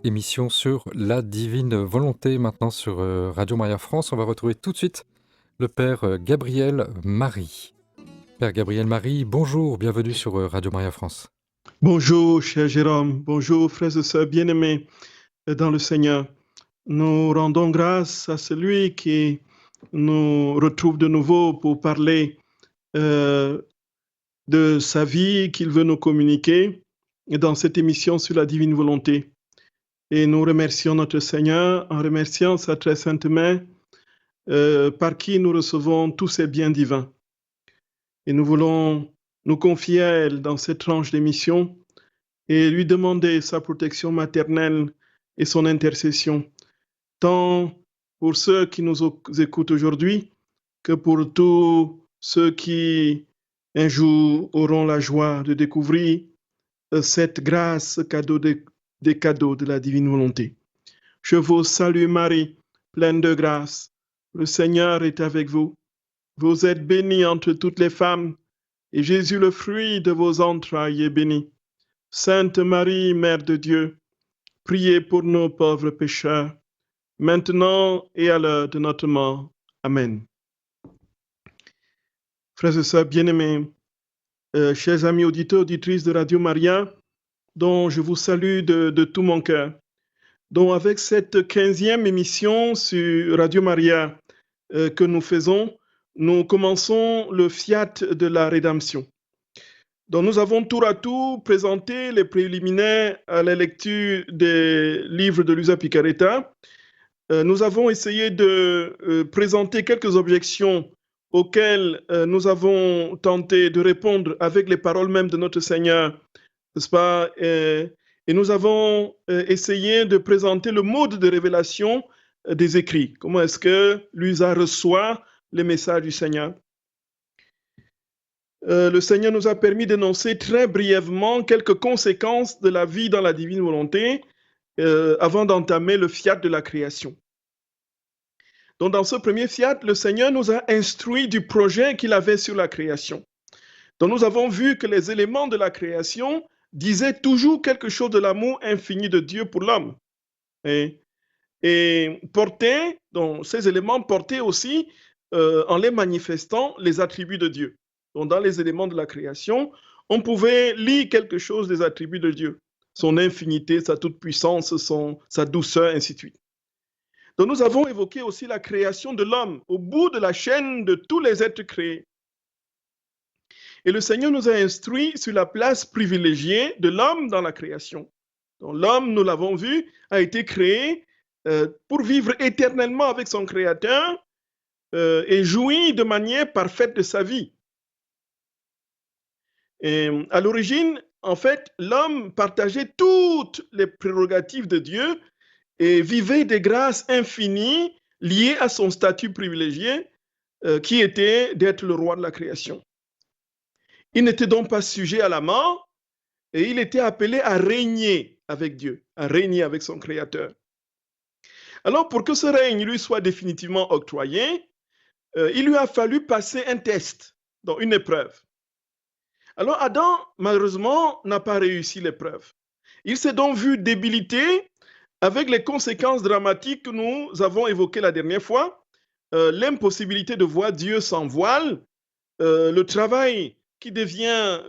Émission sur la divine volonté maintenant sur Radio Maria France. On va retrouver tout de suite le Père Gabriel Marie. Père Gabriel Marie, bonjour, bienvenue sur Radio Maria France. Bonjour, cher Jérôme. Bonjour, frères et sœurs bien-aimés dans le Seigneur. Nous rendons grâce à celui qui nous retrouve de nouveau pour parler de sa vie qu'il veut nous communiquer dans cette émission sur la divine volonté. Et nous remercions notre Seigneur en remerciant sa très sainte main par qui nous recevons tous ses biens divins. Et nous voulons nous confier à elle dans cette tranche d'émission et lui demander sa protection maternelle et son intercession, tant pour ceux qui nous écoutent aujourd'hui que pour tous ceux qui un jour auront la joie de découvrir cette grâce, cadeau des cadeaux de la divine volonté. Je vous salue Marie, pleine de grâce. Le Seigneur est avec vous. Vous êtes bénie entre toutes les femmes, et Jésus, le fruit de vos entrailles, est béni. Sainte Marie, Mère de Dieu, priez pour nos pauvres pécheurs, maintenant et à l'heure de notre mort. Amen. Frères et sœurs bien-aimés, chers amis auditeurs, auditrices de Radio Maria, dont je vous salue de tout mon cœur, dont avec cette 15e émission sur Radio Maria que nous faisons, nous commençons le Fiat de la rédemption. Donc nous avons tour à tour présenté les préliminaires à la lecture des livres de Luisa Picaretta. Nous avons essayé de présenter quelques objections auxquelles nous avons tenté de répondre avec les paroles même de notre Seigneur, n'est-ce pas? Et nous avons essayé de présenter le mode de révélation des écrits. Comment est-ce que Luisa reçoit les messages du Seigneur? Le Seigneur nous a permis d'énoncer très brièvement quelques conséquences de la vie dans la divine volonté avant d'entamer le fiat de la création. Donc dans ce premier fiat, le Seigneur nous a instruit du projet qu'il avait sur la création. Donc nous avons vu que les éléments de la création disaient toujours quelque chose de l'amour infini de Dieu pour l'homme. Et portaient, donc ces éléments portaient aussi, en les manifestant, les attributs de Dieu. Donc dans les éléments de la création, on pouvait lire quelque chose des attributs de Dieu, son infinité, sa toute-puissance, sa douceur, ainsi de suite. Donc nous avons évoqué aussi la création de l'homme au bout de la chaîne de tous les êtres créés. Et le Seigneur nous a instruits sur la place privilégiée de l'homme dans la création. Donc l'homme, nous l'avons vu, a été créé pour vivre éternellement avec son Créateur et jouir de manière parfaite de sa vie. Et à l'origine, en fait, l'homme partageait toutes les prérogatives de Dieu et vivait des grâces infinies liées à son statut privilégié qui était d'être le roi de la création. Il n'était donc pas sujet à la mort et il était appelé à régner avec Dieu, à régner avec son Créateur. Alors pour que ce règne lui soit définitivement octroyé, il lui a fallu passer un test, donc une épreuve. Alors Adam, malheureusement, n'a pas réussi l'épreuve. Il s'est donc vu débilité avec les conséquences dramatiques que nous avons évoquées la dernière fois, l'impossibilité de voir Dieu sans voile, le travail qui devient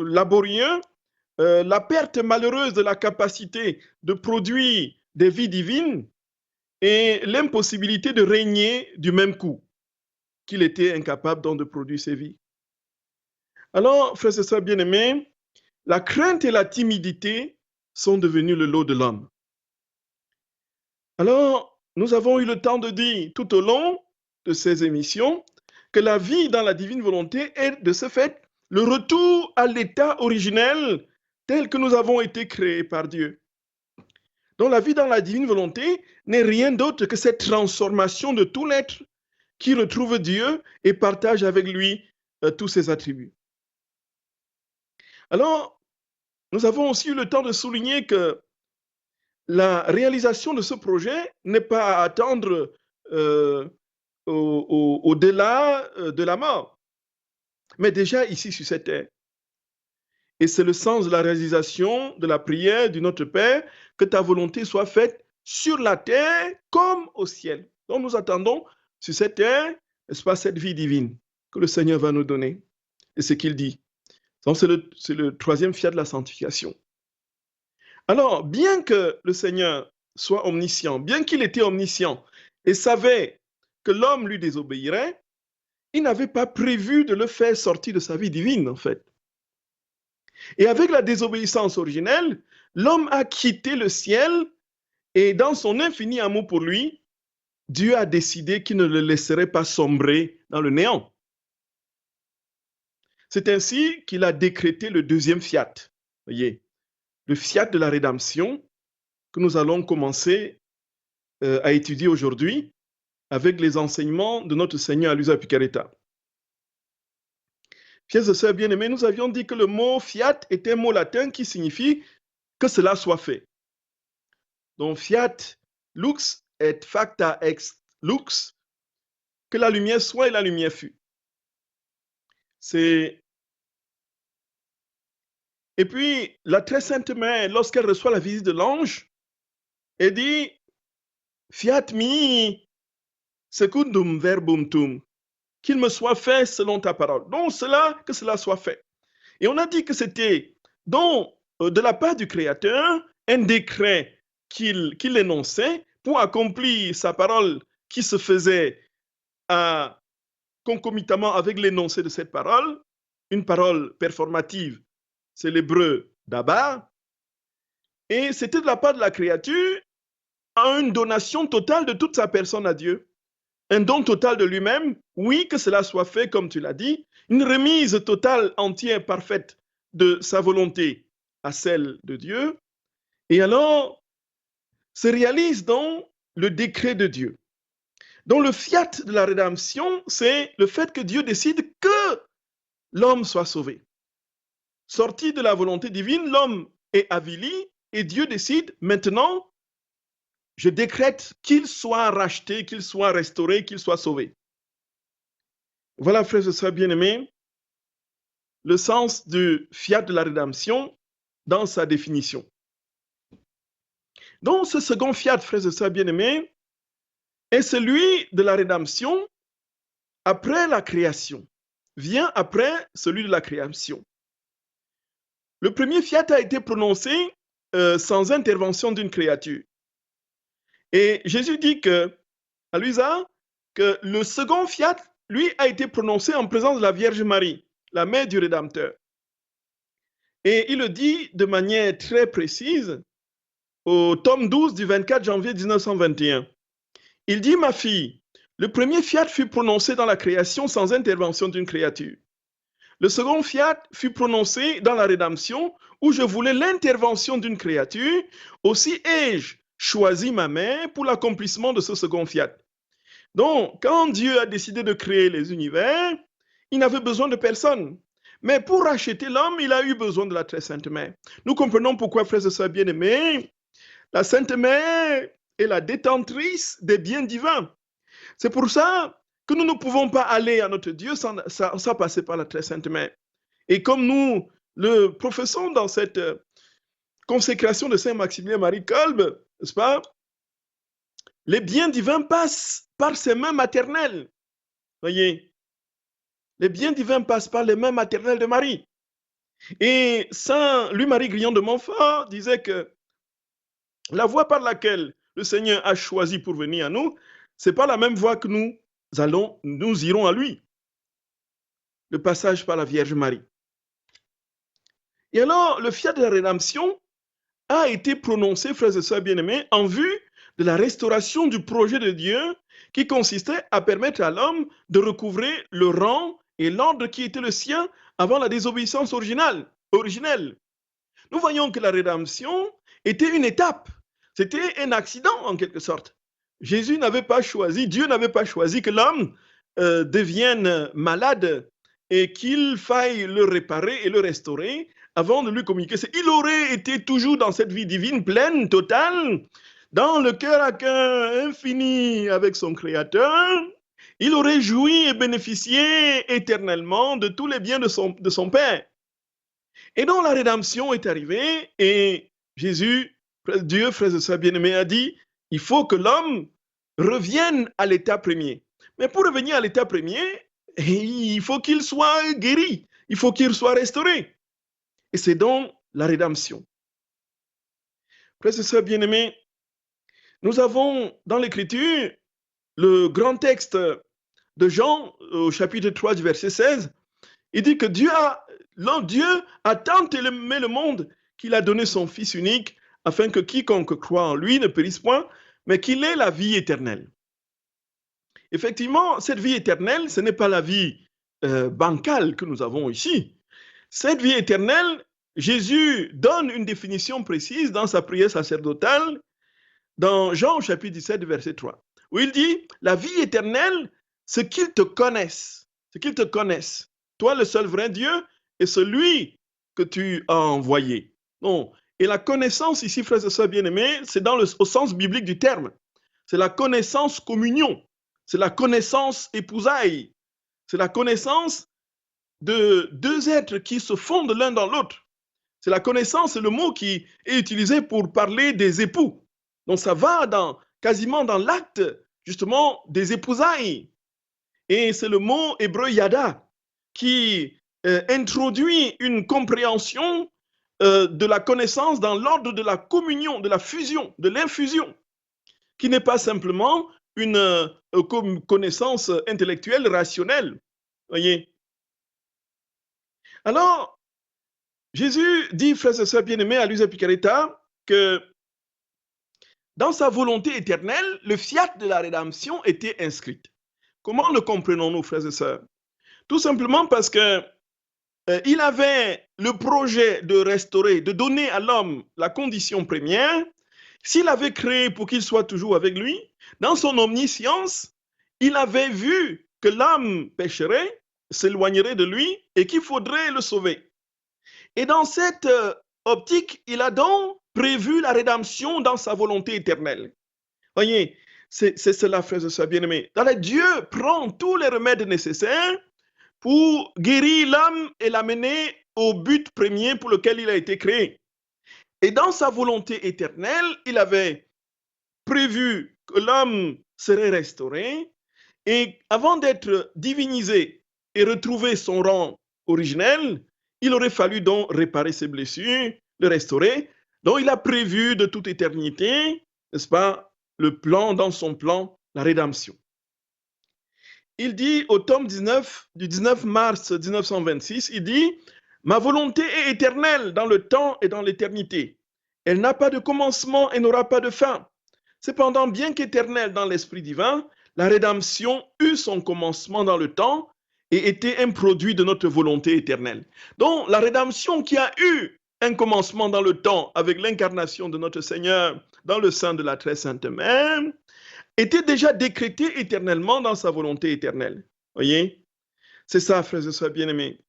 laborieux, la perte malheureuse de la capacité de produire des vies divines et l'impossibilité de régner du même coup, qu'il était incapable donc de produire ces vies. Alors, frères et sœurs bien-aimés, la crainte et la timidité sont devenues le lot de l'homme. Alors, nous avons eu le temps de dire tout au long de ces émissions que la vie dans la divine volonté est de ce fait le retour à l'état originel tel que nous avons été créés par Dieu. Donc la vie dans la divine volonté n'est rien d'autre que cette transformation de tout l'être qui retrouve Dieu et partage avec lui tous ses attributs. Alors, nous avons aussi eu le temps de souligner que la réalisation de ce projet n'est pas à attendre au-delà de la mort, mais déjà ici sur cette terre. Et c'est le sens de la réalisation de la prière du Notre Père que ta volonté soit faite sur la terre comme au ciel. Donc nous attendons sur cette terre, n'est-ce pas, cette vie divine que le Seigneur va nous donner. Et ce qu'il dit. Donc c'est le troisième fiat de la sanctification. Alors, bien que le Seigneur soit omniscient, bien qu'il était omniscient et savait que l'homme lui désobéirait, il n'avait pas prévu de le faire sortir de sa vie divine, en fait. Et avec la désobéissance originelle, l'homme a quitté le ciel et dans son infini amour pour lui, Dieu a décidé qu'il ne le laisserait pas sombrer dans le néant. C'est ainsi qu'il a décrété le deuxième fiat. Voyez, le fiat de la rédemption que nous allons commencer à étudier aujourd'hui avec les enseignements de notre Seigneur Alusa Picaretta. Frères et sœurs bien-aimés, nous avions dit que le mot fiat est un mot latin qui signifie que cela soit fait. Donc fiat lux et facta ex lux, que la lumière soit et la lumière fut. Et puis, la très sainte mère, lorsqu'elle reçoit la visite de l'ange, elle dit fiat mi secundum verbum tum, qu'il me soit fait selon ta parole. Donc, que cela soit fait. Et on a dit que c'était donc de la part du Créateur un décret qu'il énonçait pour accomplir sa parole qui se faisait concomitamment avec l'énoncé de cette parole, une parole performative, c'est l'hébreu d'Abba, et c'était de la part de la créature une donation totale de toute sa personne à Dieu, un don total de lui-même, oui, que cela soit fait comme tu l'as dit, une remise totale, entière, parfaite de sa volonté à celle de Dieu, et alors se réalise donc le décret de Dieu. Donc le fiat de la rédemption, c'est le fait que Dieu décide que l'homme soit sauvé. Sorti de la volonté divine, l'homme est avili et Dieu décide maintenant, je décrète qu'il soit racheté, qu'il soit restauré, qu'il soit sauvé. Voilà, frères et sœurs bien-aimés, le sens du fiat de la rédemption dans sa définition. Donc ce second fiat, frères et sœurs bien-aimés, est celui de la rédemption après la création, vient après celui de la création. Le premier fiat a été prononcé sans intervention d'une créature. Et Jésus dit à Luisa que le second fiat, lui, a été prononcé en présence de la Vierge Marie, la mère du Rédempteur. Et il le dit de manière très précise au tome 12 du 24 janvier 1921. Il dit, ma fille, le premier fiat fut prononcé dans la création sans intervention d'une créature. Le second fiat fut prononcé dans la rédemption où je voulais l'intervention d'une créature. Aussi ai-je choisi ma mère pour l'accomplissement de ce second fiat. Donc, quand Dieu a décidé de créer les univers, il n'avait besoin de personne. Mais pour racheter l'homme, il a eu besoin de la très sainte mère. Nous comprenons pourquoi, frères et sœurs bien-aimés, la sainte mère est la détentrice des biens divins. C'est pour ça que nous ne pouvons pas aller à notre Dieu sans passer par la très sainte mère. Et comme nous le professons dans cette consécration de Saint Maximilien Marie Kolbe, n'est-ce pas? Les biens divins passent par ses mains maternelles. Voyez, les biens divins passent par les mains maternelles de Marie. Et Saint Louis-Marie Grillon de Montfort disait que la voie par laquelle le Seigneur a choisi pour venir à nous, ce n'est pas la même voie que nous irons à lui. Le passage par la Vierge Marie. Et alors, le fiat de la rédemption a été prononcé, frères et sœurs bien-aimés, en vue de la restauration du projet de Dieu qui consistait à permettre à l'homme de recouvrer le rang et l'ordre qui était le sien avant la désobéissance originelle. Nous voyons que la rédemption était une étape. C'était un accident en quelque sorte. Jésus n'avait pas choisi, Dieu n'avait pas choisi que l'homme devienne malade et qu'il faille le réparer et le restaurer avant de lui communiquer. Il aurait été toujours dans cette vie divine pleine, totale, dans le cœur à cœur infini avec son Créateur. Il aurait joui et bénéficié éternellement de tous les biens de son Père. Et donc la rédemption est arrivée et Jésus, Dieu, frères et sœurs bien-aimés, a dit, il faut que l'homme revienne à l'état premier. Mais pour revenir à l'état premier, il faut qu'il soit guéri, il faut qu'il soit restauré. Et c'est donc la rédemption. Frères et sœurs bien-aimés, nous avons dans l'Écriture le grand texte de Jean, au chapitre 3 du verset 16. Il dit que Dieu a tant aimé le monde qu'il a donné son Fils unique afin que quiconque croit en lui ne périsse point, mais qu'il ait la vie éternelle. Effectivement, cette vie éternelle, ce n'est pas la vie bancale que nous avons ici. Cette vie éternelle, Jésus donne une définition précise dans sa prière sacerdotale, dans Jean chapitre 17, verset 3, où il dit, la vie éternelle, c'est qu'ils te connaissent, toi le seul vrai Dieu et celui que tu as envoyé. Non. Et la connaissance ici, frères et sœurs bien-aimés, c'est au sens biblique du terme. C'est la connaissance communion, c'est la connaissance épousaille, c'est la connaissance de deux êtres qui se fondent l'un dans l'autre. C'est la connaissance, c'est le mot qui est utilisé pour parler des époux. Donc ça va quasiment dans l'acte, justement, des épousailles. Et c'est le mot hébreu yada qui introduit une compréhension de la connaissance dans l'ordre de la communion, de la fusion, de l'infusion, qui n'est pas simplement une connaissance intellectuelle, rationnelle. Voyez. Alors, Jésus dit, frères et sœurs bien-aimés, à Luisa Picaretta, que dans sa volonté éternelle, le fiat de la rédemption était inscrit. Comment le comprenons-nous, frères et sœurs? Tout simplement parce que il avait le projet de restaurer, de donner à l'homme la condition première. S'il avait créé pour qu'il soit toujours avec lui, dans son omniscience, il avait vu que l'homme pécherait, s'éloignerait de lui et qu'il faudrait le sauver. Et dans cette optique, il a donc prévu la rédemption dans sa volonté éternelle. Voyez, c'est cela, frères et sœurs bien-aimés. Dieu prend tous les remèdes nécessaires pour guérir l'homme et l'amener au but premier pour lequel il a été créé. Et dans sa volonté éternelle, il avait prévu que l'homme serait restauré et avant d'être divinisé et retrouver son rang originel, il aurait fallu donc réparer ses blessures, le restaurer. Donc il a prévu de toute éternité, n'est-ce pas, dans son plan, la rédemption. Il dit au tome 19 du 19 mars 1926, il dit « Ma volonté est éternelle dans le temps et dans l'éternité. Elle n'a pas de commencement et n'aura pas de fin. Cependant, bien qu'éternelle dans l'esprit divin, la rédemption eut son commencement dans le temps et était un produit de notre volonté éternelle. » Donc, la rédemption qui a eu un commencement dans le temps avec l'incarnation de notre Seigneur dans le sein de la très sainte Mère, était déjà décrétée éternellement dans sa volonté éternelle. Voyez? C'est ça, frères et sœurs bien-aimés.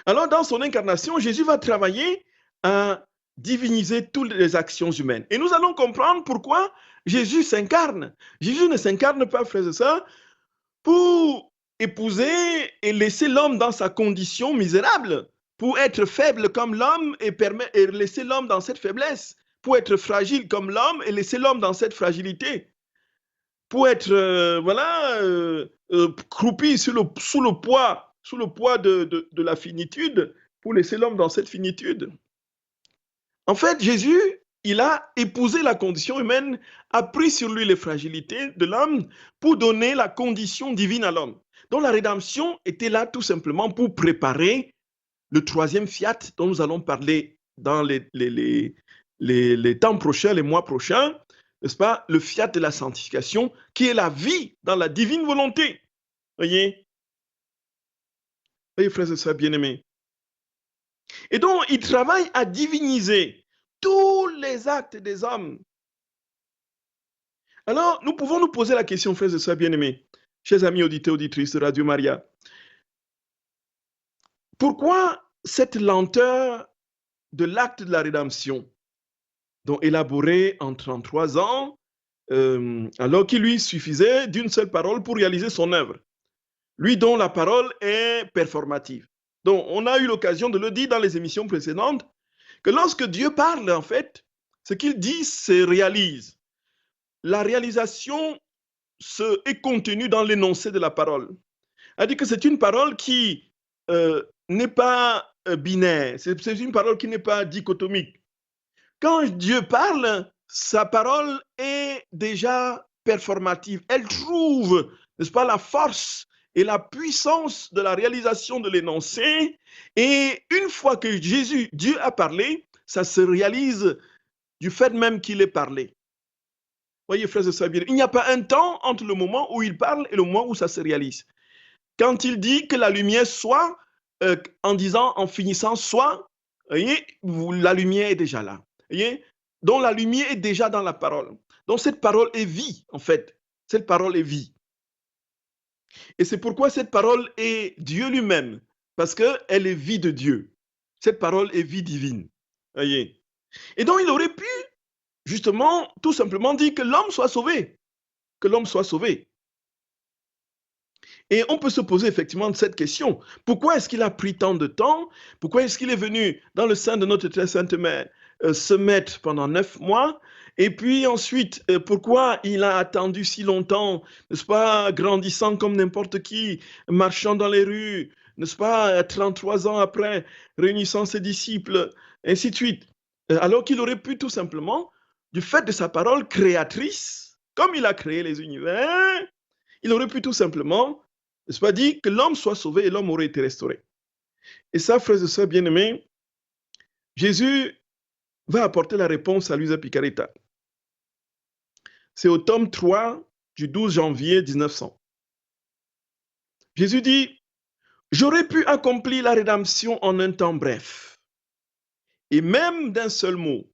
Alors, dans son incarnation, Jésus va travailler à diviniser toutes les actions humaines. Et nous allons comprendre pourquoi Jésus s'incarne. Jésus ne s'incarne pas, frères et sœurs, pour épouser et laisser l'homme dans sa condition misérable, pour être faible comme l'homme et laisser l'homme dans cette faiblesse, pour être fragile comme l'homme et laisser l'homme dans cette fragilité, pour être croupi sous le poids de la finitude, pour laisser l'homme dans cette finitude. En fait, Jésus, il a épousé la condition humaine, a pris sur lui les fragilités de l'homme pour donner la condition divine à l'homme. Donc la rédemption était là tout simplement pour préparer le troisième fiat dont nous allons parler dans les temps prochains, les mois prochains, n'est-ce pas, le fiat de la sanctification, qui est la vie dans la divine volonté. Voyez, frères et sœurs bien-aimés. Et donc, il travaille à diviniser tous les actes des hommes. Alors, nous pouvons nous poser la question, frères et sœurs bien-aimés, chers amis auditeurs, auditrices de Radio Maria, pourquoi cette lenteur de l'acte de la rédemption, donc élaboré en 33 ans, alors qu'il lui suffisait d'une seule parole pour réaliser son œuvre, lui dont la parole est performative. Donc, on a eu l'occasion de le dire dans les émissions précédentes, que lorsque Dieu parle, en fait, ce qu'il dit se réalise. La réalisation est contenue dans l'énoncé de la parole. C'est-à-dire que c'est une parole qui n'est pas binaire, c'est une parole qui n'est pas dichotomique. Quand Dieu parle, sa parole est déjà performative. Elle trouve, n'est-ce pas, la force et la puissance de la réalisation de l'énoncé. Et une fois que Dieu a parlé, ça se réalise du fait même qu'il ait parlé. Voyez, frères et sœurs, il n'y a pas un temps entre le moment où il parle et le moment où ça se réalise. Quand il dit que la lumière soit, en finissant soit, voyez, la lumière est déjà là. Voyez? Donc la lumière est déjà dans la parole. Donc cette parole est vie, en fait. Cette parole est vie. Et c'est pourquoi cette parole est Dieu lui-même, parce qu'elle est vie de Dieu. Cette parole est vie divine. Voyez? Et donc il aurait pu, justement, tout simplement dire que l'homme soit sauvé. Que l'homme soit sauvé. Et on peut se poser effectivement cette question. Pourquoi est-ce qu'il a pris tant de temps? Pourquoi est-ce qu'il est venu dans le sein de notre très sainte mère se mettre pendant 9 mois? Et puis ensuite, pourquoi il a attendu si longtemps, n'est-ce pas, grandissant comme n'importe qui, marchant dans les rues, n'est-ce pas, 33 ans après, réunissant ses disciples, ainsi de suite. Alors qu'il aurait pu tout simplement, du fait de sa parole créatrice, comme il a créé les univers, il aurait pu tout simplement, n'est-ce pas, dire que l'homme soit sauvé et l'homme aurait été restauré. Et ça, frères et sœurs bien-aimés, Jésus va apporter la réponse à Luisa Picaretta. C'est au tome 3 du 12 janvier 1900. Jésus dit, « J'aurais pu accomplir la rédemption en un temps bref, et même d'un seul mot.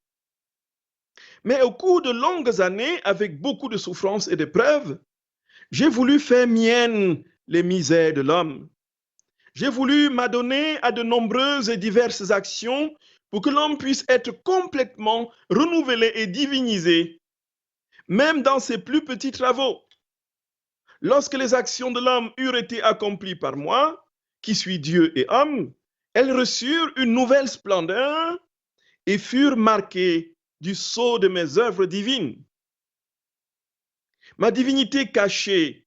Mais au cours de longues années, avec beaucoup de souffrances et d'épreuves, j'ai voulu faire mienne les misères de l'homme. J'ai voulu m'adonner à de nombreuses et diverses actions pour que l'homme puisse être complètement renouvelé et divinisé, même dans ses plus petits travaux. Lorsque les actions de l'homme eurent été accomplies par moi, qui suis Dieu et homme, elles reçurent une nouvelle splendeur et furent marquées du sceau de mes œuvres divines. Ma divinité cachée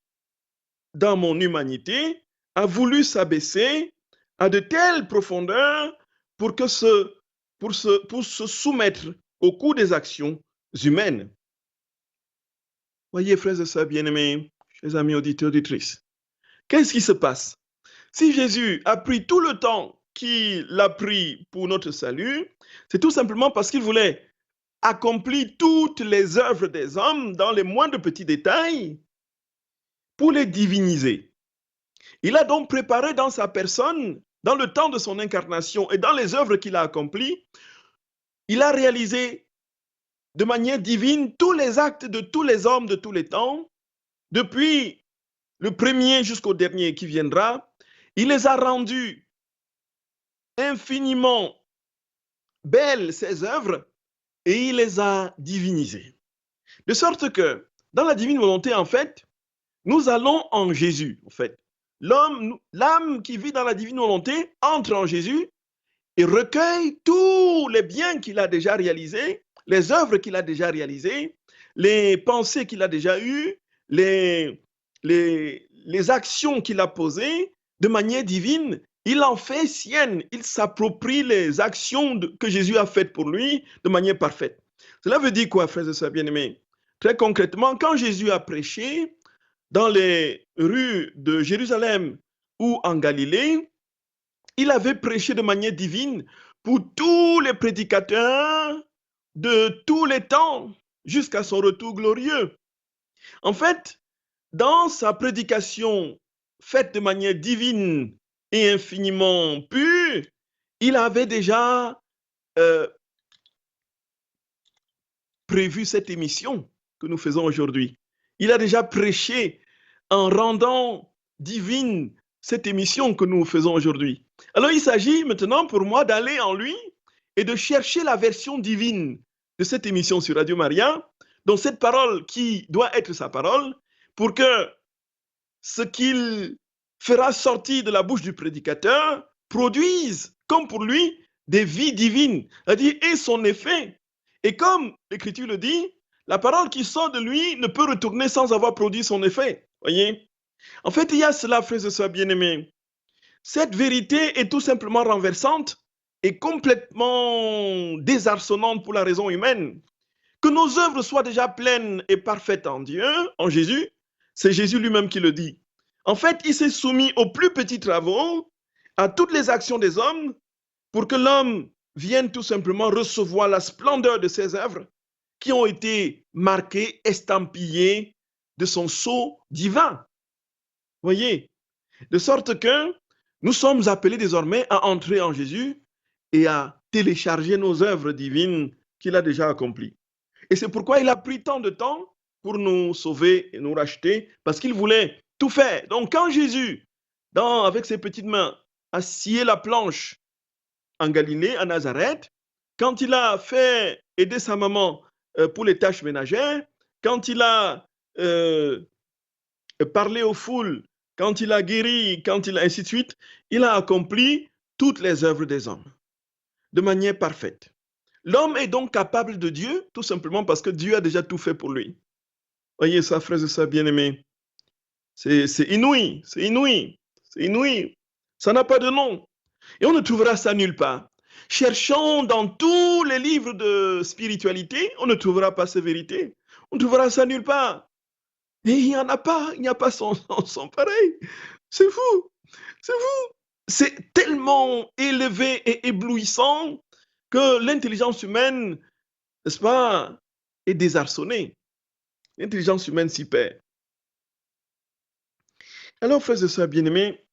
dans mon humanité a voulu s'abaisser à de telles profondeurs pour se soumettre au cours des actions humaines. Voyez, frères et sœurs bien-aimés, chers amis auditeurs, auditrices, qu'est-ce qui se passe? Si Jésus a pris tout le temps qu'il a pris pour notre salut, c'est tout simplement parce qu'il voulait accomplir toutes les œuvres des hommes dans les moindres petits détails pour les diviniser. Il a donc préparé dans sa personne, dans le temps de son incarnation et dans les œuvres qu'il a accomplies, il a réalisé de manière divine tous les actes de tous les hommes de tous les temps, depuis le premier jusqu'au dernier qui viendra. Il les a rendus infiniment belles, ces œuvres, et il les a divinisées. De sorte que, dans la divine volonté, en fait, nous allons en Jésus, en fait. L'âme qui vit dans la divine volonté entre en Jésus et recueille tous les biens qu'il a déjà réalisés, les œuvres qu'il a déjà réalisées, les pensées qu'il a déjà eues, les actions qu'il a posées de manière divine. Il en fait sienne, il s'approprie les actions que Jésus a faites pour lui de manière parfaite. Cela veut dire quoi, frères et sœurs bien-aimés? Très concrètement, quand Jésus a prêché dans les rues de Jérusalem ou en Galilée, il avait prêché de manière divine pour tous les prédicateurs de tous les temps jusqu'à son retour glorieux. En fait, dans sa prédication faite de manière divine et infiniment pure, il avait déjà prévu cette émission que nous faisons aujourd'hui. Il a déjà prêché en rendant divine cette émission que nous faisons aujourd'hui. Alors il s'agit maintenant pour moi d'aller en lui et de chercher la version divine de cette émission sur Radio Maria, donc cette parole qui doit être sa parole, pour que ce qu'il fera sortir de la bouche du prédicateur produise, comme pour lui, des vies divines, c'est-à-dire et son effet. Et comme l'Écriture le dit, la parole qui sort de lui ne peut retourner sans avoir produit son effet. Voyez? En fait, il y a cela, frères et sœurs bien-aimés. Cette vérité est tout simplement renversante et complètement désarçonnante pour la raison humaine. Que nos œuvres soient déjà pleines et parfaites en Dieu, en Jésus, c'est Jésus lui-même qui le dit. En fait, il s'est soumis aux plus petits travaux, à toutes les actions des hommes, pour que l'homme vienne tout simplement recevoir la splendeur de ses œuvres qui ont été marquées, estampillées de son sceau divin. Voyez, de sorte que nous sommes appelés désormais à entrer en Jésus et à télécharger nos œuvres divines qu'il a déjà accomplies. Et c'est pourquoi il a pris tant de temps pour nous sauver et nous racheter, parce qu'il voulait tout faire. Donc quand Jésus, avec ses petites mains, a scié la planche en Galilée, à Nazareth, quand il a fait aider sa maman pour les tâches ménagères, quand il a parlé aux foules, quand il a guéri, quand il a ainsi de suite, il a accompli toutes les œuvres des hommes de manière parfaite. L'homme est donc capable de Dieu, tout simplement parce que Dieu a déjà tout fait pour lui. Voyez ça, frères et sœurs bien-aimés. C'est inouï, c'est inouï, c'est inouï. Ça n'a pas de nom. Et on ne trouvera ça nulle part. Cherchons dans tous les livres de spiritualité, on ne trouvera pas ces vérités. On ne trouvera ça nulle part. Et il n'y en a pas, il n'y a pas son pareil. C'est fou, c'est fou. C'est tellement élevé et éblouissant que l'intelligence humaine, n'est-ce pas, est désarçonnée. L'intelligence humaine s'y perd. Alors, frères et sœurs bien-aimés,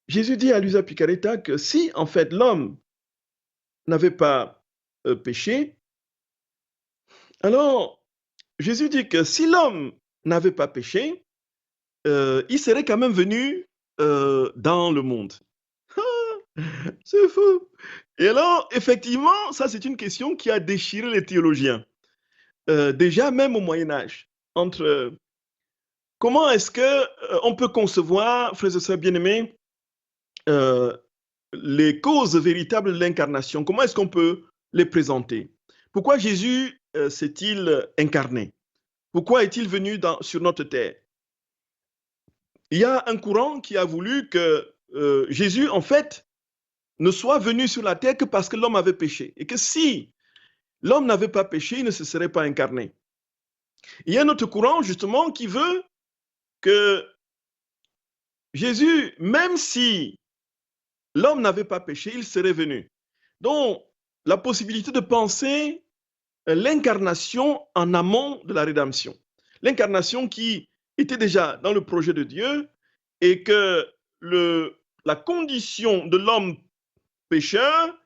Jésus dit à Luisa Picaretta que si, en fait, l'homme n'avait pas péché, alors Jésus dit que si l'homme n'avait pas péché, il serait quand même venu dans le monde. C'est fou. Et alors, effectivement, ça c'est une question qui a déchiré les théologiens. Déjà, même au Moyen-Âge, entre comment est-ce qu'on peut concevoir, frères et sœurs bien-aimés, les causes véritables de l'incarnation, comment est-ce qu'on peut les présenter? Pourquoi Jésus s'est-il incarné? Pourquoi est-il venu sur notre terre? Il y a un courant qui a voulu que Jésus, en fait, ne soit venu sur la terre que parce que l'homme avait péché. Et que si l'homme n'avait pas péché, il ne se serait pas incarné. Il y a un autre courant, justement, qui veut que Jésus, même si l'homme n'avait pas péché, il serait venu. Donc, la possibilité de penser l'incarnation en amont de la rédemption. L'incarnation qui était déjà dans le projet de Dieu et que la condition de l'homme pécheur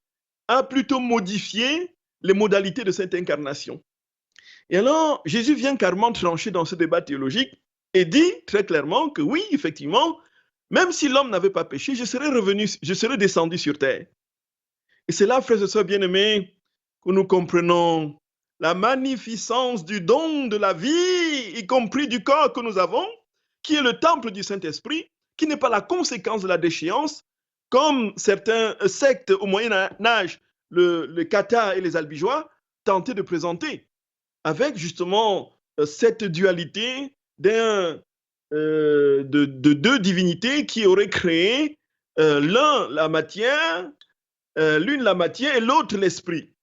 a plutôt modifié les modalités de cette incarnation. Et alors, Jésus vient carrément trancher dans ce débat théologique et dit très clairement que oui, effectivement, même si l'homme n'avait pas péché, je serais descendu sur terre. Et c'est là, frères et sœurs bien-aimés, que nous comprenons la magnificence du don de la vie, y compris du corps que nous avons, qui est le temple du Saint-Esprit, qui n'est pas la conséquence de la déchéance, comme certains sectes au Moyen-Âge, les cathares et les albigeois, tentaient de présenter, avec justement cette dualité de deux divinités qui auraient créé l'un la matière, l'une la matière et l'autre l'esprit.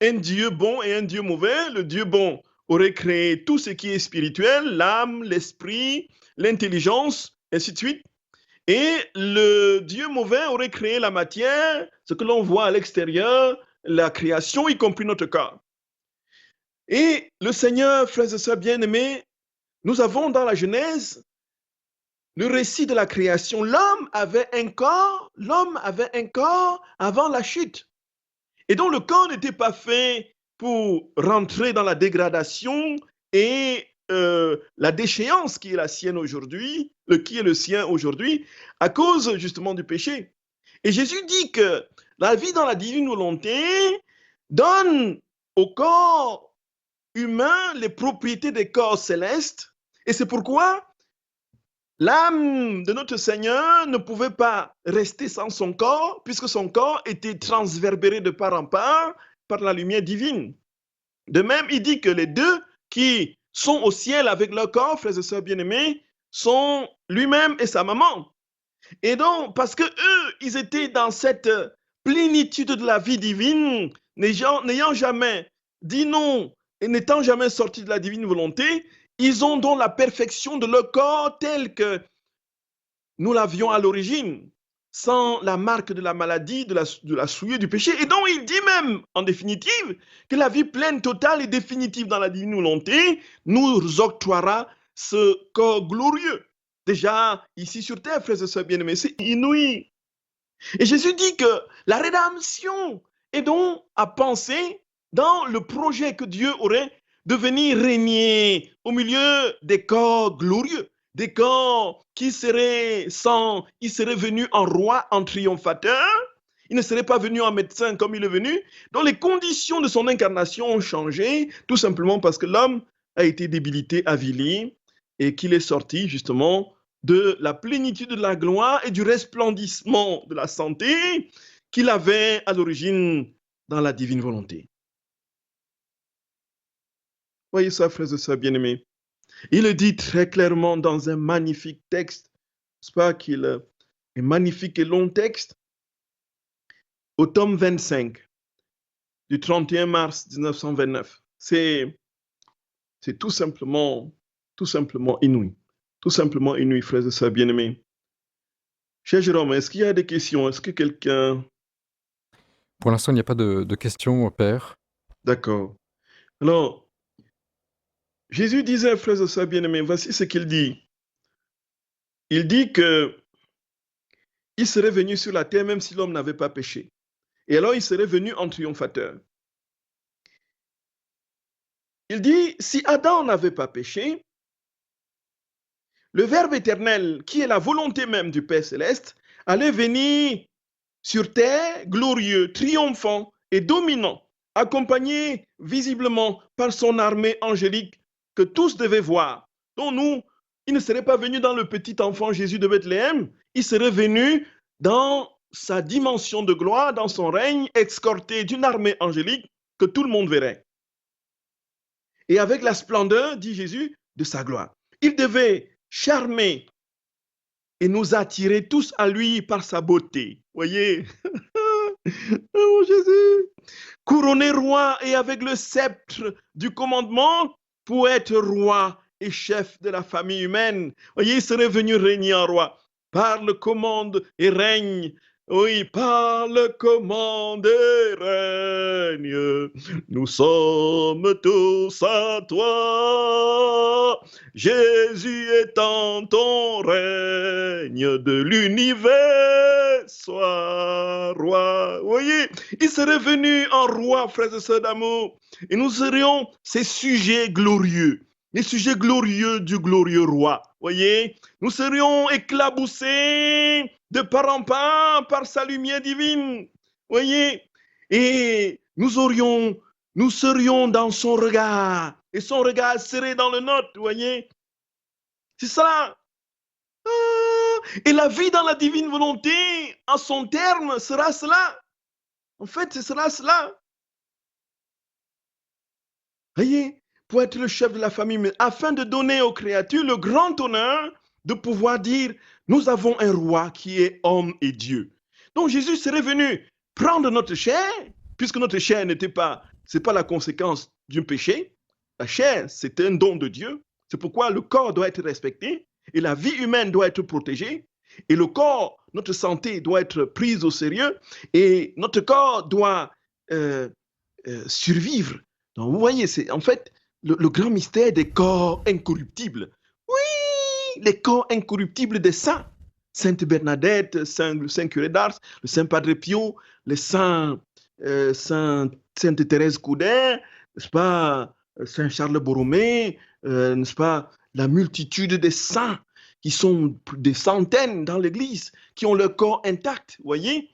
Un Dieu bon et un Dieu mauvais. Le Dieu bon aurait créé tout ce qui est spirituel, l'âme, l'esprit, l'intelligence, ainsi de suite. Et le Dieu mauvais aurait créé la matière, ce que l'on voit à l'extérieur, la création, y compris notre corps. Et le Seigneur, frères et sœurs bien-aimés, nous avons dans la Genèse le récit de la création. L'homme avait un corps avant la chute. Et donc le corps n'était pas fait pour rentrer dans la dégradation et la déchéance qui est la sienne aujourd'hui, qui est le sien aujourd'hui, à cause justement du péché. Et Jésus dit que la vie dans la divine volonté donne au corps humain les propriétés des corps célestes. Et c'est pourquoi l'âme de notre Seigneur ne pouvait pas rester sans son corps, puisque son corps était transverbéré de part en part par la lumière divine. De même, il dit que les deux qui sont au ciel avec leur corps, frères et sœurs bien-aimés, sont lui-même et sa maman. Et donc, parce que eux, ils étaient dans cette plénitude de la vie divine, n'ayant jamais dit non et n'étant jamais sortis de la divine volonté, ils ont donc la perfection de leur corps tel que nous l'avions à l'origine, sans la marque de la maladie, de la souillure du péché. Et donc, il dit même, en définitive, que la vie pleine, totale et définitive dans la divine volonté nous octroiera ce corps glorieux. Déjà, ici sur terre, frères et sœurs bien-aimés, c'est inouï. Et Jésus dit que la rédemption est donc à penser dans le projet que Dieu aurait de venir régner au milieu des corps glorieux, des corps qui seraient sans, il serait venu en roi, en triomphateur, il ne serait pas venu en médecin comme il est venu. Donc les conditions de son incarnation ont changé, tout simplement parce que l'homme a été débilité, avili, et qu'il est sorti justement de la plénitude de la gloire et du resplendissement de la santé qu'il avait à l'origine dans la divine volonté. Voyez ça, frères et sœurs bien-aimés. Il le dit très clairement dans un magnifique texte, n'est-ce pas, qu'il est magnifique et long texte, au tome 25 du 31 mars 1929. C'est tout simplement inouï. Tout simplement inouï, frères et sœurs bien-aimés. Cher Jérôme, est-ce qu'il y a des questions? Est-ce que quelqu'un... Pour l'instant, il n'y a pas de questions, Père. D'accord. Alors, Jésus disait, frères et sœurs bien-aimés, voici ce qu'il dit. Il dit que il serait venu sur la terre même si l'homme n'avait pas péché. Et alors, il serait venu en triomphateur. Il dit, si Adam n'avait pas péché, le Verbe éternel, qui est la volonté même du Père céleste, allait venir sur terre glorieux, triomphant et dominant, accompagné visiblement par son armée angélique que tous devaient voir. Donc nous, il ne serait pas venu dans le petit enfant Jésus de Bethléem, il serait venu dans sa dimension de gloire, dans son règne, escorté d'une armée angélique que tout le monde verrait. Et avec la splendeur, dit Jésus, de sa gloire. Il devait charmer et nous attirer tous à lui par sa beauté. Voyez, oh Jésus, couronné roi et avec le sceptre du commandement pour être roi et chef de la famille humaine. Voyez, il serait venu régner en roi. Parle, commande et règne. Oui, parle, commande et règne. Nous sommes tous à toi. Jésus est en ton règne de l'univers. Sois roi. Voyez, il serait venu en roi, frères et sœurs d'amour. Et nous serions ces sujets glorieux. Les sujets glorieux du glorieux roi. Voyez, nous serions éclaboussés de part en part par sa lumière divine. Voyez, et nous serions dans son regard. Et son regard serait dans le nôtre, voyez. C'est ça. Et la vie dans la divine volonté, en son terme, sera cela. En fait, ce sera cela. Voyez, pour être le chef de la famille, afin de donner aux créatures le grand honneur de pouvoir dire, nous avons un roi qui est homme et Dieu. Donc Jésus serait venu prendre notre chair, puisque notre chair n'était pas, c'est pas la conséquence d'un péché. La chair, c'est un don de Dieu. C'est pourquoi le corps doit être respecté et la vie humaine doit être protégée. Et le corps, notre santé doit être prise au sérieux et notre corps doit survivre. Donc, vous voyez, c'est en fait le grand mystère des corps incorruptibles. Oui, les corps incorruptibles des saints. Sainte Bernadette, le Saint Curé d'Ars, le Saint Padre Pio, le Sainte Thérèse Couder, n'est-ce pas, Saint Charles Borromée, n'est-ce pas, la multitude des saints qui sont des centaines dans l'Église, qui ont leur corps intact. Voyez,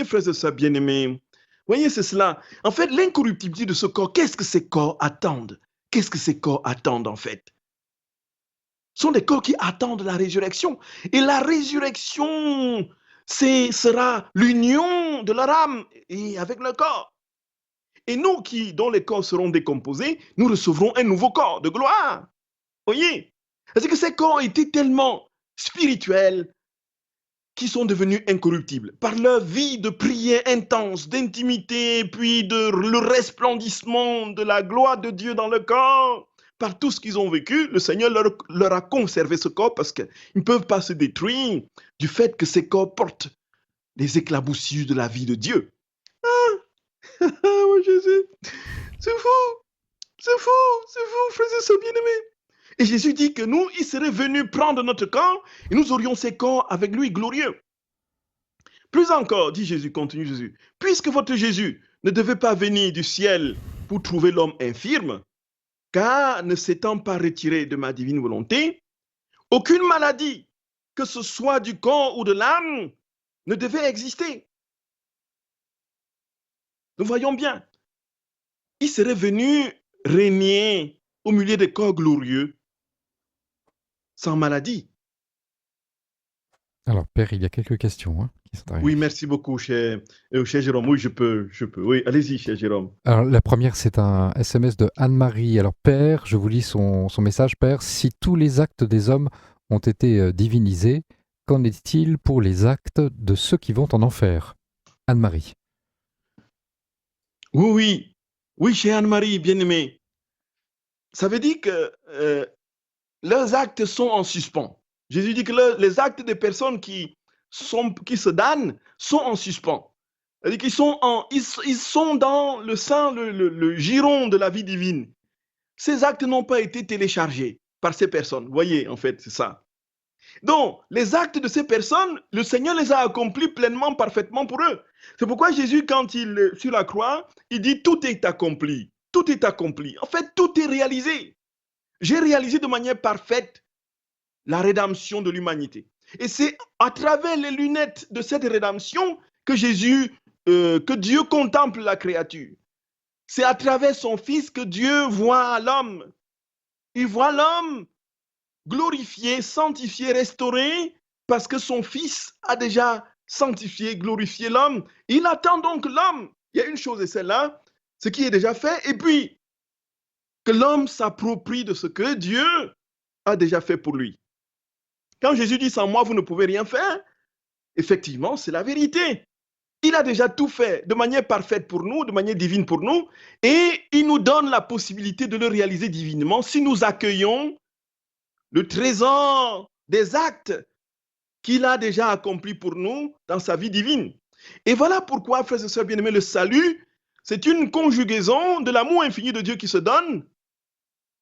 frères et sœurs bien-aimés. Voyez, c'est cela. En fait, l'incorruptibilité de ce corps, qu'est-ce que ces corps attendent? Qu'est-ce que ces corps attendent en fait? sont des corps qui attendent la résurrection. Et la résurrection, sera l'union de leur âme et avec le corps. Et nous dont les corps seront décomposés, nous recevrons un nouveau corps de gloire. Voyez? Parce que ces corps étaient tellement spirituels qui sont devenus incorruptibles par leur vie de prière intense, d'intimité, puis le resplendissement de la gloire de Dieu dans le corps. Par tout ce qu'ils ont vécu, le Seigneur leur a conservé ce corps parce qu'ils ne peuvent pas se détruire du fait que ces corps portent les éclaboussures de la vie de Dieu. Oh Jésus, c'est fou, frères et sœurs bien-aimés. Et Jésus dit que nous, il serait venu prendre notre corps et nous aurions ces corps avec lui glorieux. Plus encore, dit Jésus, continue Jésus, puisque votre Jésus ne devait pas venir du ciel pour trouver l'homme infirme, car ne s'étant pas retiré de ma divine volonté, aucune maladie, que ce soit du corps ou de l'âme, ne devait exister. Nous voyons bien, il serait venu régner au milieu des corps glorieux, sans maladie. Alors, Père, il y a quelques questions qui sont arrivées. Oui, merci beaucoup, cher Jérôme. Oui, je peux. Oui, allez-y, cher Jérôme. Alors, la première, c'est un SMS de Anne-Marie. Alors, Père, je vous lis son message. Père, si tous les actes des hommes ont été divinisés, qu'en est-il pour les actes de ceux qui vont en enfer? Anne-Marie. Oui, chez Anne-Marie, bien-aimée. Ça veut dire que leurs actes sont en suspens. Jésus dit que les actes des personnes qui se damnent sont en suspens. C'est-à-dire qu'ils sont dans le sein, le giron de la vie divine. Ces actes n'ont pas été téléchargés par ces personnes. Vous voyez, en fait, c'est ça. Donc, les actes de ces personnes, le Seigneur les a accomplis pleinement, parfaitement pour eux. C'est pourquoi Jésus, quand il sur la croix, il dit tout est accompli. Tout est accompli. En fait, tout est réalisé. J'ai réalisé de manière parfaite la rédemption de l'humanité. Et c'est à travers les lunettes de cette rédemption que que Dieu contemple la créature. C'est à travers son Fils que Dieu voit l'homme. Il voit l'homme glorifié, sanctifié, restauré, parce que son Fils a déjà sanctifié, glorifié l'homme. Il attend donc l'homme. Il y a une chose, et celle-là, ce qui est déjà fait, et puis que l'homme s'approprie de ce que Dieu a déjà fait pour lui. Quand Jésus dit sans moi, vous ne pouvez rien faire, effectivement, c'est la vérité. Il a déjà tout fait de manière parfaite pour nous, de manière divine pour nous, et il nous donne la possibilité de le réaliser divinement si nous accueillons le trésor des actes qu'il a déjà accomplis pour nous dans sa vie divine. Et voilà pourquoi, frères et sœurs bien-aimés, le salut, c'est une conjugaison de l'amour infini de Dieu qui se donne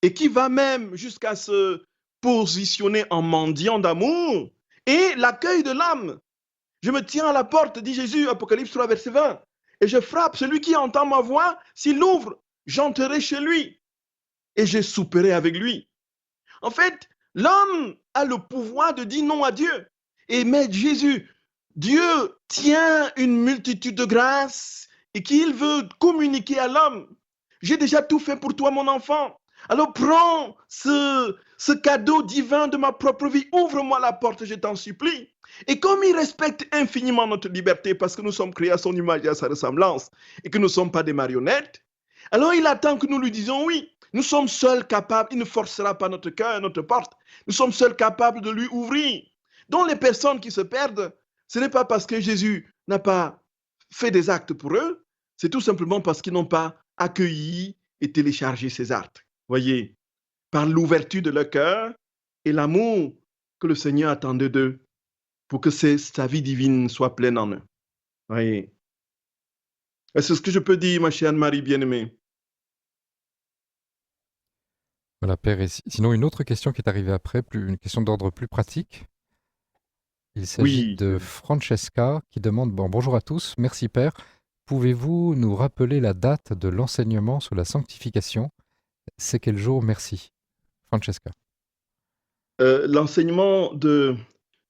et qui va même jusqu'à se positionner en mendiant d'amour et l'accueil de l'âme. Je me tiens à la porte, dit Jésus, Apocalypse 3, verset 20, et je frappe. Celui qui entend ma voix, s'il ouvre, j'entrerai chez lui et je souperai avec lui. En fait, l'homme a le pouvoir de dire non à Dieu. Et mais Jésus, Dieu tient une multitude de grâces et qu'il veut communiquer à l'homme. J'ai déjà tout fait pour toi, mon enfant. Alors prends ce cadeau divin de ma propre vie. Ouvre-moi la porte, je t'en supplie. Et comme il respecte infiniment notre liberté parce que nous sommes créés à son image et à sa ressemblance et que nous ne sommes pas des marionnettes, alors il attend que nous lui disions oui. Nous sommes seuls capables, il ne forcera pas notre cœur, notre porte. Nous sommes seuls capables de lui ouvrir. Donc les personnes qui se perdent, ce n'est pas parce que Jésus n'a pas fait des actes pour eux, c'est tout simplement parce qu'ils n'ont pas accueilli et téléchargé ces actes. Voyez, par l'ouverture de leur cœur et l'amour que le Seigneur attendait d'eux pour que sa vie divine soit pleine en eux. Voyez. C'est ce que je peux dire, ma chère Anne-Marie bien-aimée. Voilà, Père. Et sinon, une autre question qui est arrivée après, une question d'ordre plus pratique. Il s'agit de Francesca qui demande bonjour à tous, merci Père. Pouvez-vous nous rappeler la date de l'enseignement sur la sanctification? C'est quel jour? Merci. Francesca. L'enseignement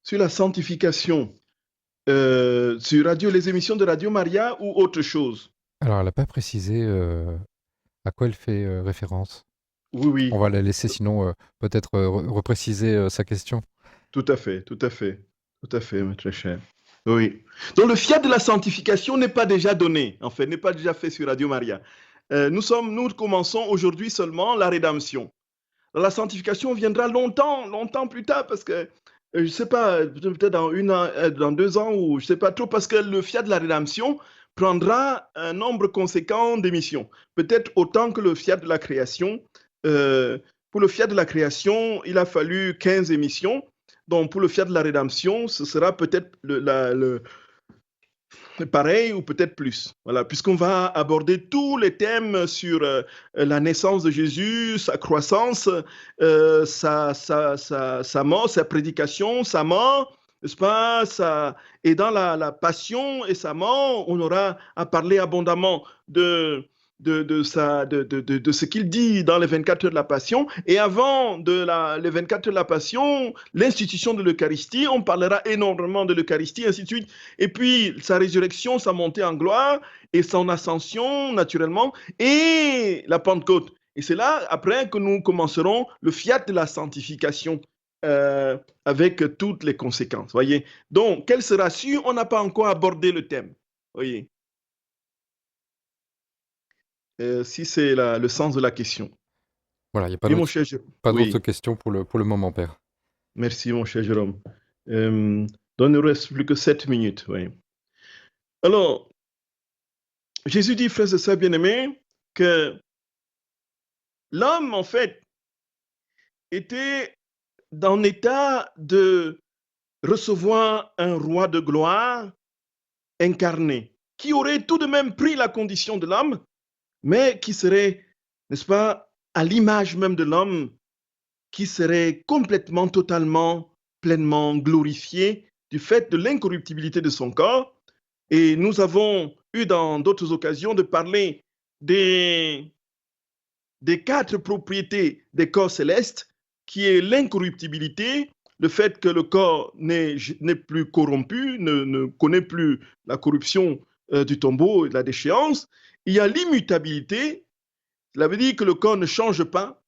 sur la sanctification sur les émissions de Radio Maria ou autre chose? Alors, elle n'a pas précisé à quoi elle fait référence. Oui, On oui, va la laisser sinon peut-être repréciser sa question. tout à fait, tout à fait, tout à fait, très cher. Oui. Donc le fiat de la sanctification n'est pas déjà donné, en fait, n'est pas déjà fait sur Radio Maria. Nous commençons aujourd'hui seulement la rédemption. La sanctification viendra longtemps, longtemps plus tard, parce que, je ne sais pas, peut-être dans 2 ans, ou je ne sais pas trop, parce que le fiat de la rédemption prendra un nombre conséquent d'émissions. Peut-être autant que le fiat de la création. Euh, pour le fiat de la création, il a fallu 15 émissions. Donc, pour le fiat de la rédemption, ce sera peut-être pareil ou peut-être plus. Voilà, puisqu'on va aborder tous les thèmes sur la naissance de Jésus, sa croissance, sa mort, sa prédication, sa mort, n'est-ce pas? Et dans la passion et sa mort, on aura à parler abondamment de ce qu'il dit dans les 24 heures de la Passion. Et avant les 24 heures de la Passion, l'institution de l'Eucharistie, on parlera énormément de l'Eucharistie, ainsi de suite. Et puis sa résurrection, sa montée en gloire et son ascension, naturellement, et la Pentecôte. Et c'est là, après, que nous commencerons le fiat de la sanctification. Avec toutes les conséquences, voyez. Donc, quel sera sûr? On n'a pas encore abordé le thème, voyez. Si c'est le sens de la question. Voilà, il n'y a Oui, mon cher pas d'autres Oui, questions pour le moment, Père. merci, mon cher Jérôme. Donc, il ne reste plus que 7 minutes. Oui. Alors, Jésus dit, frères et sœurs bien-aimés, que l'homme, en fait, était dans l'état de recevoir un roi de gloire incarné, qui aurait tout de même pris la condition de l'homme, mais qui serait, n'est-ce pas, à l'image même de l'homme, qui serait complètement, totalement, pleinement glorifié du fait de l'incorruptibilité de son corps. Et nous avons eu dans d'autres occasions de parler des 4 propriétés des corps célestes, qui est l'incorruptibilité, le fait que le corps n'est plus corrompu, ne connaît plus la corruption du tombeau et de la déchéance. Il y a l'immutabilité, cela veut dire que le corps ne change pas.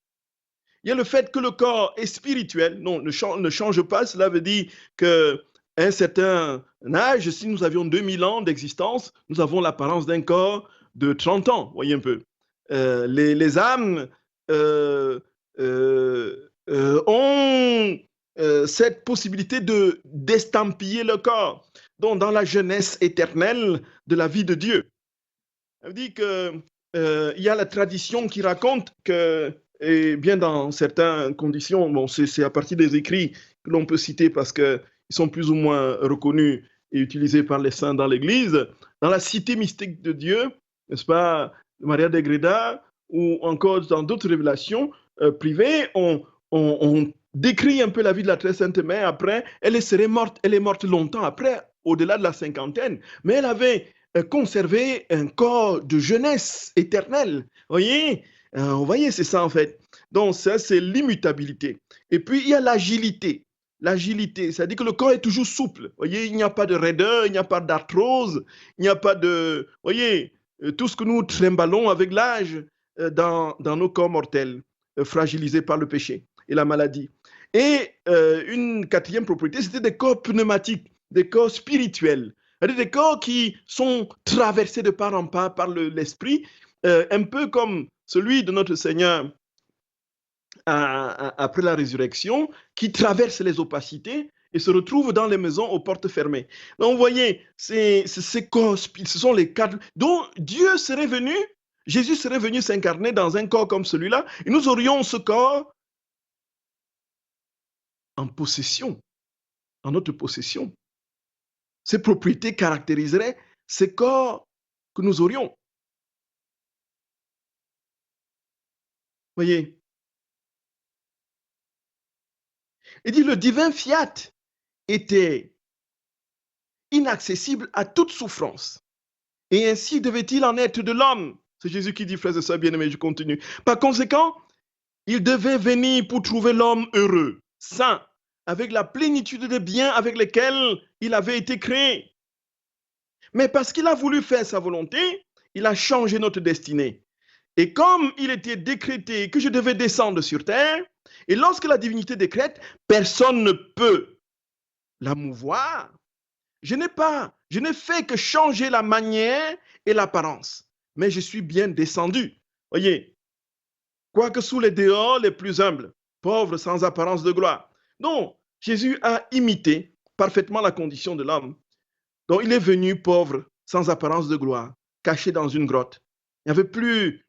Il y a le fait que le corps est spirituel, non, ne change pas, cela veut dire qu'à un certain âge, si nous avions 2000 ans d'existence, nous avons l'apparence d'un corps de 30 ans, voyez un peu. Les âmes ont cette possibilité d'estampiller le corps, donc dans la jeunesse éternelle de la vie de Dieu. Ça veut dire qu'il y a la tradition qui raconte que, et bien dans certaines conditions, bon, c'est à partir des écrits que l'on peut citer parce qu'ils sont plus ou moins reconnus et utilisés par les saints dans l'Église, dans la cité mystique de Dieu, n'est-ce pas, Maria de Greda, ou encore dans d'autres révélations privées, on décrit un peu la vie de la très sainte mère après. Elle est morte longtemps après, au-delà de la cinquantaine, mais elle avait conservé un corps de jeunesse éternelle. Vous voyez, c'est ça en fait. Donc ça, c'est l'immutabilité. Et puis, il y a l'agilité. L'agilité, c'est-à-dire que le corps est toujours souple. Voyez, il n'y a pas de raideur, il n'y a pas d'arthrose, il n'y a pas de... Voyez, tout ce que nous trimballons avec l'âge dans nos corps mortels, fragilisés par le péché et la maladie. Et une quatrième propriété, c'était des corps pneumatiques, des corps spirituels. Des corps qui sont traversés de part en part par l'esprit, un peu comme celui de notre Seigneur après la résurrection, qui traverse les opacités et se retrouve dans les maisons aux portes fermées. Donc, vous voyez, ces corps, ce sont les 4 dont Dieu serait venu, Jésus serait venu s'incarner dans un corps comme celui-là, et nous aurions ce corps en possession, en notre possession. Ces propriétés caractériseraient ces corps que nous aurions. Voyez. Il dit le divin fiat était inaccessible à toute souffrance. Et ainsi devait-il en être de l'homme. C'est Jésus qui dit, frères et sœurs bien-aimés, je continue. Par conséquent, il devait venir pour trouver l'homme heureux, saint, avec la plénitude des biens avec lesquels il avait été créé. Mais parce qu'il a voulu faire sa volonté, il a changé notre destinée. Et comme il était décrété que je devais descendre sur terre, et lorsque la divinité décrète, personne ne peut la mouvoir. Je n'ai fait que changer la manière et l'apparence, mais je suis bien descendu. Voyez, quoique sous les dehors les plus humbles, pauvres sans apparence de gloire. Donc, Jésus a imité parfaitement la condition de l'homme. Donc, il est venu pauvre, sans apparence de gloire, caché dans une grotte. Il n'y avait plus,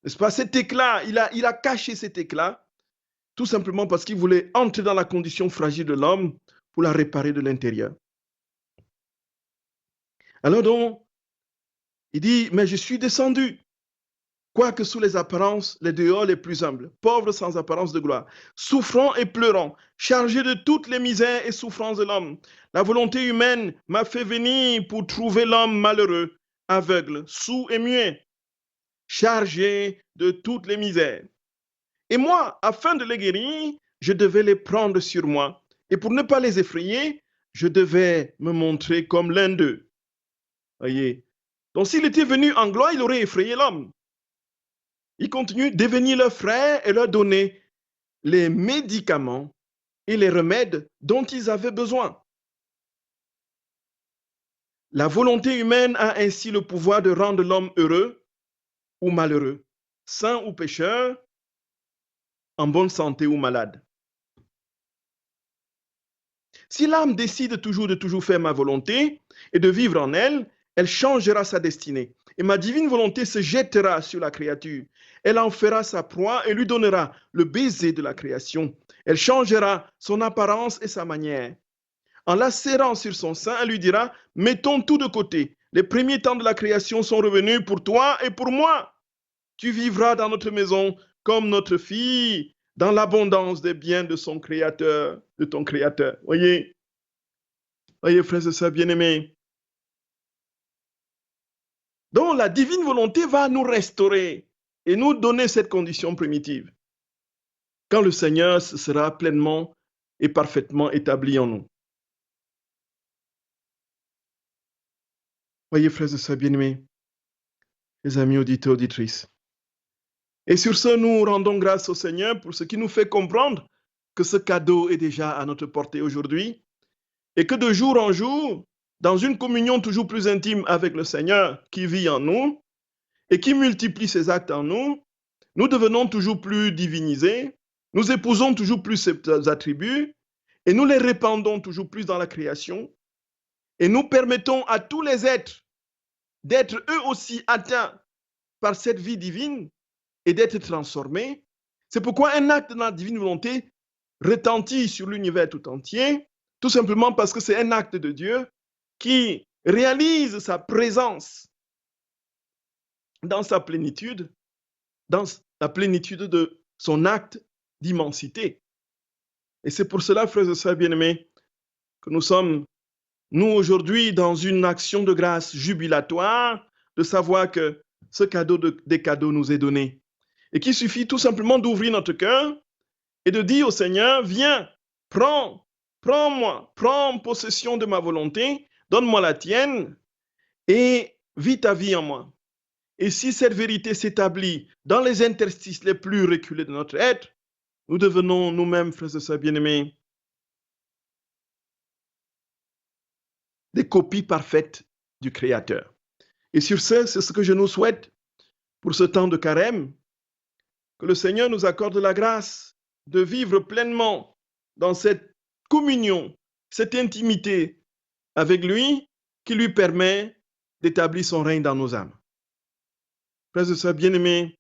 n'est-ce pas, cet éclat. Il a caché cet éclat, tout simplement parce qu'il voulait entrer dans la condition fragile de l'homme pour la réparer de l'intérieur. Alors donc, il dit, mais je suis descendu, quoique sous les apparences, les dehors les plus humbles, pauvres sans apparence de gloire, souffrant et pleurant, chargé de toutes les misères et souffrances de l'homme. La volonté humaine m'a fait venir pour trouver l'homme malheureux, aveugle, sourd et muet, chargé de toutes les misères. Et moi, afin de les guérir, je devais les prendre sur moi. Et pour ne pas les effrayer, je devais me montrer comme l'un d'eux. Voyez. Donc s'il était venu en gloire, il aurait effrayé l'homme. Il continue de devenir leur frère et leur donner les médicaments et les remèdes dont ils avaient besoin. La volonté humaine a ainsi le pouvoir de rendre l'homme heureux ou malheureux, saint ou pécheur, en bonne santé ou malade. Si l'âme décide de toujours faire ma volonté et de vivre en elle, elle changera sa destinée. Et ma divine volonté se jettera sur la créature. Elle en fera sa proie et lui donnera le baiser de la création. Elle changera son apparence et sa manière. En la serrant sur son sein, elle lui dira, mettons tout de côté. Les premiers temps de la création sont revenus pour toi et pour moi. Tu vivras dans notre maison comme notre fille, dans l'abondance des biens de son Créateur, de ton Créateur. Voyez, frères et sœurs bien-aimés. Donc, la divine volonté va nous restaurer et nous donner cette condition primitive. Quand le Seigneur sera pleinement et parfaitement établi en nous. Voyez, frères et sœurs bien-aimés, les amis auditeurs, auditrices. Et sur ce, nous rendons grâce au Seigneur pour ce qui nous fait comprendre que ce cadeau est déjà à notre portée aujourd'hui et que de jour en jour, dans une communion toujours plus intime avec le Seigneur qui vit en nous et qui multiplie ses actes en nous, nous devenons toujours plus divinisés, nous épousons toujours plus ses attributs et nous les répandons toujours plus dans la création et nous permettons à tous les êtres d'être eux aussi atteints par cette vie divine et d'être transformés. C'est pourquoi un acte de la divine volonté retentit sur l'univers tout entier, tout simplement parce que c'est un acte de Dieu qui réalise sa présence dans sa plénitude, dans la plénitude de son acte d'immensité. Et c'est pour cela, frères et sœurs bien-aimés, que nous sommes, nous aujourd'hui, dans une action de grâce jubilatoire, de savoir que ce cadeau des cadeaux nous est donné. Et qu'il suffit tout simplement d'ouvrir notre cœur et de dire au Seigneur, viens, prends-moi, prends possession de ma volonté, donne-moi la tienne et vis ta vie en moi. Et si cette vérité s'établit dans les interstices les plus reculés de notre être, nous devenons nous-mêmes, frères et sœurs bien-aimés, des copies parfaites du Créateur. Et sur ce, c'est ce que je nous souhaite pour ce temps de carême, que le Seigneur nous accorde la grâce de vivre pleinement dans cette communion, cette intimité avec lui qui lui permet d'établir son règne dans nos âmes. Frères et sœurs bien-aimés,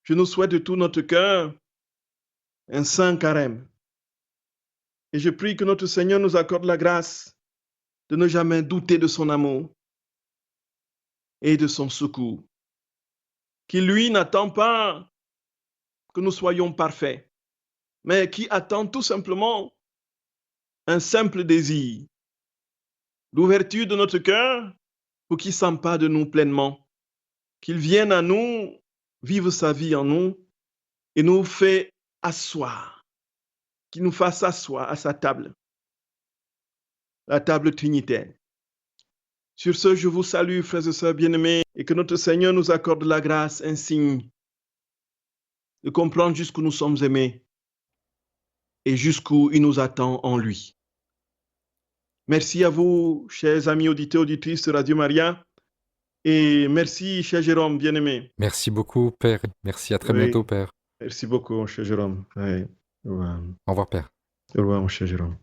je nous souhaite de tout notre cœur un saint carême. Et je prie que notre Seigneur nous accorde la grâce de ne jamais douter de son amour et de son secours, qui lui n'attend pas que nous soyons parfaits, mais qui attend tout simplement un simple désir, l'ouverture de notre cœur pour qu'il s'empare de nous pleinement, qu'il vienne à nous, vive sa vie en nous et nous fait asseoir, qu'il nous fasse asseoir à sa table, la table trinitaire. Sur ce, je vous salue, frères et sœurs bien-aimés, et que notre Seigneur nous accorde la grâce insigne de comprendre jusqu'où nous sommes aimés et jusqu'où il nous attend en lui. Merci à vous, chers amis auditeurs, auditrices de Radio Maria, et merci, cher Jérôme, bien-aimé. Merci beaucoup, Père. Merci, à très Oui, bientôt, Père. merci beaucoup, cher Jérôme. Oui. Au revoir, Père. Au revoir, mon cher Jérôme.